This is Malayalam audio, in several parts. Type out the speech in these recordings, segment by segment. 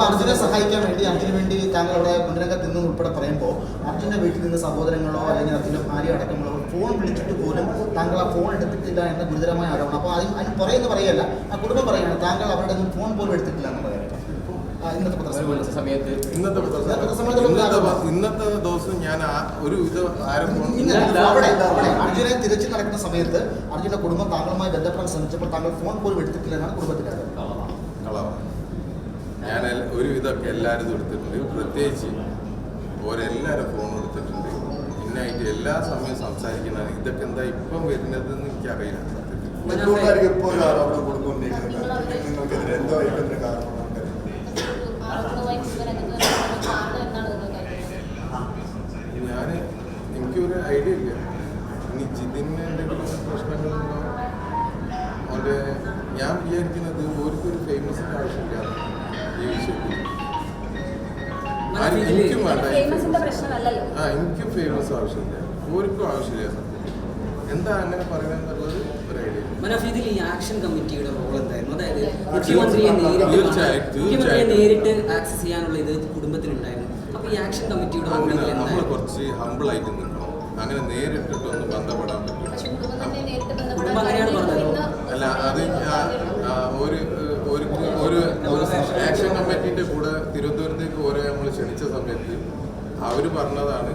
അർജുനെ സഹായിക്കാൻ വേണ്ടി അർജുന് വേണ്ടി താങ്കൾ അവിടെ മുൻരംഗത്ത് നിന്നും ഉൾപ്പെടെ പറയുമ്പോൾ അർജുൻ്റെ വീട്ടിൽ നിന്ന് സഹോദരങ്ങളോ അല്ലെങ്കിൽ അർജുൻ്റെ ഭാര്യ അടക്കമുള്ളോ ഫോൺ വിളിച്ചിട്ട് പോലും താങ്കൾ ആ ഫോൺ എടുത്തിട്ടില്ല എന്ന ഗുരുതരമായ ആരോപണം. അപ്പോൾ അതിന് പറയുന്നത് പറയല്ല, ആ കുടുംബം പറയുകയാണ് താങ്കൾ അവരുടെ ഒന്നും ഫോൺ പോലും എടുത്തിട്ടില്ല എന്ന് പറയുന്നത്. ഇന്നത്തെ ദിവസം ഞാൻ ഒരു ഇത് അവിടെ അർജുനെ തിരച്ചു നടക്കുന്ന സമയത്ത് അർജുന്റെ കുടുംബം താങ്കളുമായി ബന്ധപ്പെടാൻ ശ്രമിച്ചപ്പോൾ താങ്കൾ ഫോൺ പോലും എടുത്തിട്ടില്ല എന്നാണ് കുടുംബത്തിലാണ്. ഞാൻ ഒരു ഇതൊക്കെ എല്ലാവരും എടുത്തിട്ടുണ്ട്, പ്രത്യേകിച്ച് ഓരെല്ലാവരും ഫോൺ എടുത്തിട്ടുണ്ട്. പിന്നായിട്ട് എല്ലാ സമയവും സംസാരിക്കുന്നതാണ്. ഇതൊക്കെ എന്താ ഇപ്പം വരുന്നതെന്ന് എനിക്കറിയില്ല. ഞാൻ എനിക്കൊരു ഐഡിയ ഇല്ല. ഇനി ജിതിന് എന്തെങ്കിലും പ്രശ്നങ്ങളുണ്ടോ അവൻ്റെ ഞാൻ വിചാരിക്കുന്നത് ഓർക്കൊരു ഫേമസിൻ്റെ ആവശ്യമില്ല ഈ വിഷയത്തിൽ. എനിക്കും വേണ്ട, എനിക്കും ഫേമസ് ആവശ്യമില്ല, ഓർക്കും ആവശ്യമില്ല. സത്യം എന്താ അങ്ങനെ പറയാന്നുള്ളത് ഒരു ഐഡിയ. മനോഫീതിൽ ഈ ആക്ഷൻ കമ്മിറ്റിയുടെ റോൾ എന്തായിരുന്നു? അതായത് മുഖ്യമന്ത്രിയെ നേരിട്ട് ആക്സസ് ചെയ്യാനുള്ള ഇത് കുടുംബത്തിനുണ്ടായിരുന്നു. അപ്പൊ ഈ ആക്ഷൻ കമ്മിറ്റിയുടെ നമ്മൾ കുറച്ച് ഹമ്പിൾ ആയിട്ട് നിൽക്കണം. അങ്ങനെ നേരിട്ടിട്ടൊന്നും ബന്ധപ്പെടാൻ പറ്റും. അല്ല, അത് ഒരു ആക്ഷൻ കമ്മിറ്റിന്റെ കൂടെ തിരുവനന്തപുരത്തേക്ക് ഓരോ നമ്മൾ ക്ഷണിച്ച സമയത്ത് അവർ പറഞ്ഞതാണ്.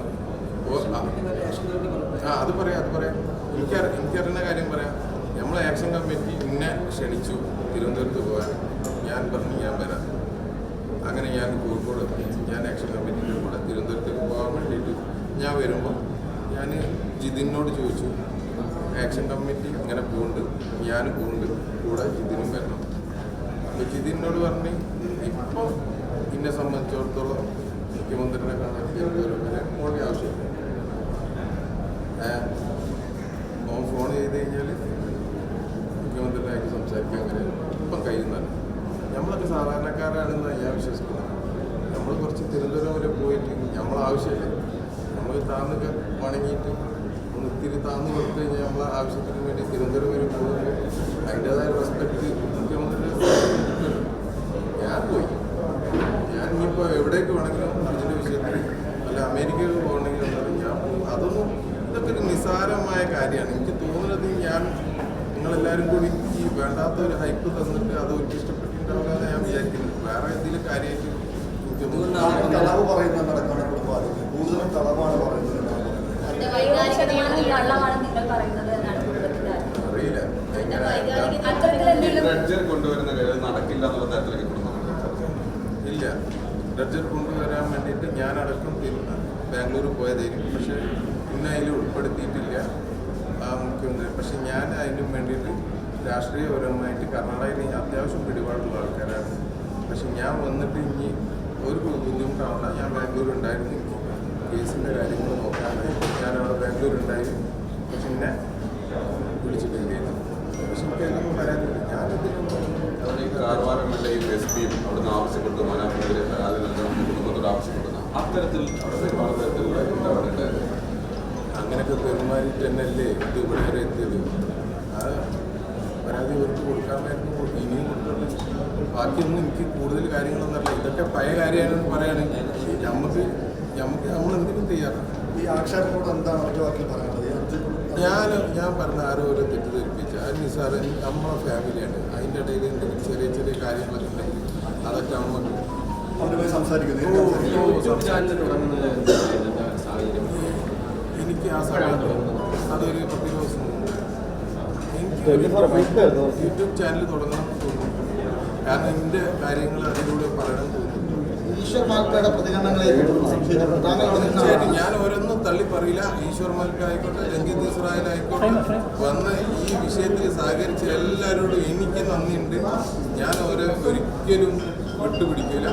അത് പറയാം എനിക്കറിയുന്ന കാര്യം പറയാം. നമ്മൾ ആക്ഷൻ കമ്മിറ്റി എന്നെ ക്ഷണിച്ചു തിരുവനന്തപുരത്ത് പോകാൻ. ഞാൻ പറഞ്ഞു ഞാൻ വരാം. അങ്ങനെ ഞാൻ കോഴിക്കോട് ഞാൻ ആക്ഷൻ കമ്മിറ്റിൻ്റെ കൂടെ തിരുവനന്തപുരത്തേക്ക് പോകാൻ വേണ്ടിയിട്ട് ഞാൻ വരുമ്പോൾ ഞാൻ ജിതിനോട് ചോദിച്ചു, ആക്ഷൻ കമ്മിറ്റി ഇങ്ങനെ പോകുന്നുണ്ട്, ഞാൻ പോകുന്നുണ്ട്, കൂടെ ജിതിനും വരണം. അപ്പോൾ ജിതിനോട് പറഞ്ഞ് ഇപ്പോൾ എന്നെ സംബന്ധിച്ചിടത്തോളം മുഖ്യമന്ത്രിനെ കാണാൻ മോളി ആവശ്യമില്ല. ഓൻ ഫോൺ ചെയ്ത് കഴിഞ്ഞാൽ മുഖ്യമന്ത്രിനായിട്ട് സംസാരിക്കാൻ അങ്ങനെ ഇപ്പം കഴിയുന്നതാണ്. നമ്മളൊക്കെ സാധാരണക്കാരാണെന്നാണ് ഞാൻ വിശ്വസിക്കുന്നത്. നമ്മൾ കുറച്ച് തിരുവനന്തപുരം വരെ പോയിട്ട് നമ്മൾ ആവശ്യമില്ല. നമ്മൾ താന്ന് വണങ്ങിയിട്ട് ഒന്ന് ഇത്തിരി താന്ന് കൊടുത്തു കഴിഞ്ഞാൽ നമ്മളെ ആവശ്യത്തിന് വേണ്ടി തിരുവനന്തപുരം വരെ പോകുമ്പോൾ അതിൻ്റേതായ റെസ്പെക്റ്റ് മുഖ്യമന്ത്രി ഞാൻ പോയി. ഞാൻ ഇനിയിപ്പോൾ എവിടേക്ക് വേണമെങ്കിലും അതിൻ്റെ വിഷയത്തിൽ അല്ല അമേരിക്കയിൽ പോകണമെങ്കിൽ ഞാൻ പോകും. അതൊന്നും ഇതൊക്കെ ഒരു നിസ്സാരമായ കാര്യമാണ്. എനിക്ക് തോന്നുന്നത് നിങ്ങളെല്ലാവരും കൂടി ഈ വേണ്ടാത്ത ഒരു ഹൈപ്പ് തന്നിട്ട് അത് ഒരിക്കലും ഇഷ്ടപ്പെട്ടിട്ടുണ്ടാവില്ല ഞാൻ വിചാരിക്കുന്നത്. വേറെ എന്തെങ്കിലും കാര്യമായിട്ട് കളവ് പറയുന്നത് നടക്കുന്ന കുടുംബം കൂടുതലും കളവാണ് പറയുന്നത്. അറിയില്ല കൊണ്ടുവരുന്ന നടക്കില്ല എന്നുള്ള തരത്തിലേക്ക് ഇല്ല. ഡ്രഡ്ജർ കൊണ്ടുവരാൻ വേണ്ടിയിട്ട് ഞാനടക്കം ബാംഗ്ലൂർ പോയതായിരിക്കും. പക്ഷേ പിന്നെ അതിൽ ഉൾപ്പെടുത്തിയിട്ടില്ല ആ മുഖ്യമന്ത്രി. പക്ഷെ ഞാൻ അതിനും വേണ്ടിയിട്ട് രാഷ്ട്രീയപരമായിട്ട് കർണാടകയിൽ അത്യാവശ്യം പിടിപാടുള്ള ആൾക്കാരാണ്. പക്ഷെ ഞാൻ വന്നിട്ട് ഇനി ഒരു ബുദ്ധിമുട്ടാവണ്ട. ഞാൻ ബാംഗ്ലൂർ ഉണ്ടായിരുന്നു. കേസിൻ്റെ കാര്യങ്ങൾ നോക്കാനായി ഞാനവിടെ ബാംഗ്ലൂർ ഉണ്ടായിരുന്നു. പക്ഷെ എന്നെ വിളിച്ചിട്ടില്ലായിരുന്നു. പക്ഷെ എനിക്കതൊന്നും പറയാനില്ല. കാർവാരങ്ങളുടെ ഈ എസ് പിയും അവിടുന്ന് ആവശ്യപ്പെട്ടു മനാഫിനെതിരെ പരാതി നൽകണം കുടുംബത്തോട് ആവശ്യപ്പെടുന്ന അത്തരത്തിൽ അവിടെ ഒരുപാട് തരത്തിലുള്ള ഇടപെടലുണ്ടായിരുന്നു. അങ്ങനെയൊക്കെ പെരുമാറിയിട്ട് തന്നെയല്ലേ ഇത് ഇവിടെ വരെ എത്തിയത്. ആ പരാതി ഇവർക്ക് കൊടുക്കാമായിരുന്നു, ഇനിയും കൊടുക്കുന്നത്. ബാക്കിയൊന്നും എനിക്ക് കൂടുതൽ കാര്യങ്ങളൊന്നും അറിയില്ല. ഇതൊക്കെ പഴയ കാര്യമാണെന്ന് പറയുകയാണെങ്കിൽ നമ്മൾ എന്തിനും തയ്യാറാണ്. ഈ ആക്ഷേപത്തോട് എന്താണ് ഒറ്റ വാക്കിൽ പറയുന്നത്? ഞാൻ പറഞ്ഞ ആരോ ഒരു തെറ്റിദ്ധരിപ്പിച്ച അത് നിസാറ് നമ്മളെ ഫാമിലിയാണ്. അതിൻ്റെ ഇടയിൽ എന്തെങ്കിലും ചെറിയ കാര്യങ്ങളൊക്കെ ഉണ്ടെങ്കിൽ അതൊക്കെ നമുക്ക് അവരുമായി സംസാരിക്കുന്നത്. എനിക്ക് ആ സമയത്ത് അതൊരു 10 ദിവസം എനിക്ക് യൂട്യൂബ് ചാനൽ തുടങ്ങണം തോന്നുന്നു. കാരണം എൻ്റെ കാര്യങ്ങൾ അതിലൂടെ പറയണം തോന്നുന്നു. ഈശ്വർ മാൽപ്പയുടെ പ്രതികരണങ്ങളെ തീർച്ചയായിട്ടും ഞാൻ ഓരോന്നും തള്ളി പറയില്ല. ഈശ്വർ മാൽപ്പ ആയിക്കോട്ടെ, രഞ്ജിത്ത് ഇസ്രായേൽ ആയിക്കോട്ടെ, വന്ന് ഈ വിഷയത്തിൽ സഹകരിച്ച എല്ലാവരോടും എനിക്ക് നന്ദിയുണ്ട്. ഞാൻ ഒരിക്കലും വിട്ടുപിടിക്കില്ല.